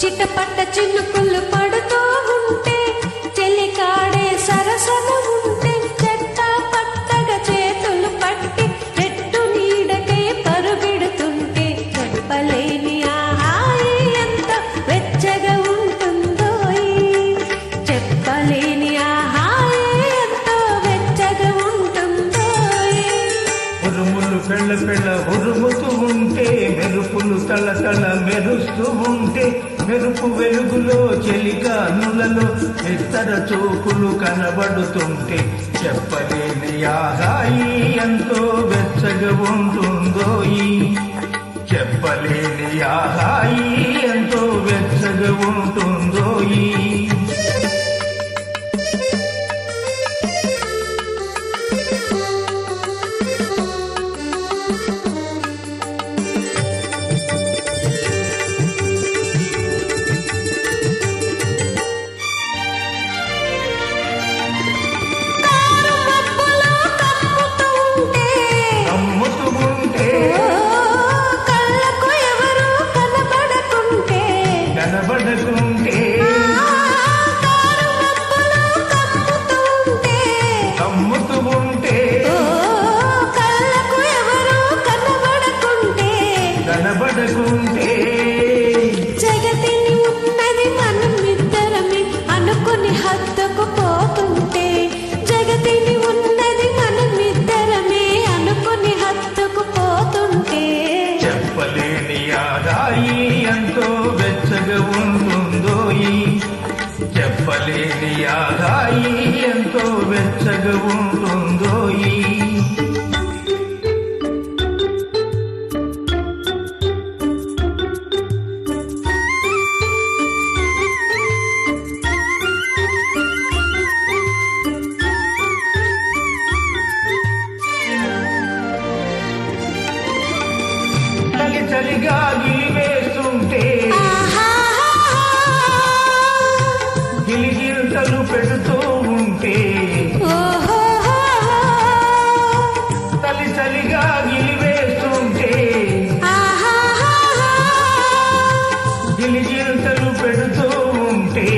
చిటపట చినుకులు పడుతూ ఉంటే చెలికాడే సరసన ఉంటే చెట్ట పట్టగా చేతులు పట్టి చెట్టు నీడకై పరుగెడుతుంటే చెప్పలేని ఆ హాయి ఎంత వెచ్చగా ఉంటుందో చెప్పలేని ఆ హాయి ఎంతో వెచ్చగా ఉంటుందో ఉరుములు పెళ్ళ పెళ్ళ ఉరుముతూ ఉంటే మెరుపులు తల తల మెరుస్తూ ఉంటే మెరుపు వెలుగులో చెలికానులలో ఇతర చూపులు కనబడుతుంటే చెప్పలేని ఆ హాయి ఎంతో వెచ్చగా ఉంటుందో చెప్పలేని ఆ హాయి ఎంతో వెచ్చగా ఉంటుందో కనబడకుంటే జగతిని ఉన్నది మనమిద్దరమే అనుకుని హద్దుకు పోతుంటే జగతిని ఉన్నది మనమిద్దరమే అనుకుని హద్దుకు పోతుంటే చెప్పలేని ఆ హాయి ఎంతో వెచ్చగా ఉంటుందో చెప్పలేని ఆ హాయి ఎంతో వెచ్చగా ఉంటుందో చలిగా గిలివేస్తుంటే గిలిగిల్తలు పెడుతూ ఉంటే చలిగా గిలివేస్తుంటే గిలిగిల్తలు పెడుతూ ఉంటే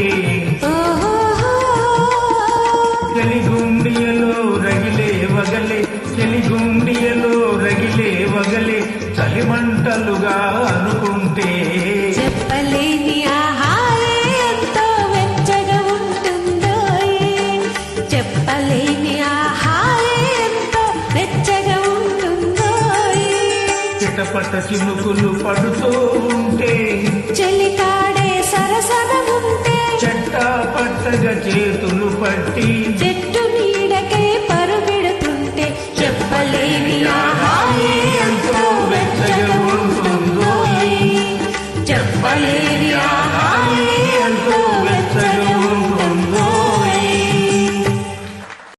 చెలిగుండియలో రగిలే వగలే చెలిగుండియలో రగిలే వగలే చలిమంటలుగా అనుకుంటే చెప్పలేని ఆ హాయి ఎంతో వెచ్చగా ఉంటుందో చెప్పలేని ఆ హాయి ఎంతో వెచ్చగా ఉంటుందో చిటపట చినుకులు పడుతూ ఉంటే చెలికాడే సరసన ఉంటే చెట్ట పట్టగా చేతులు పట్టి చెట్టు నీడకై పరుగెడుతుంటే చెప్పలేని ఆ హాయి ఎంతో వెచ్చగా ఉంటుందో చెప్పలేని ఆ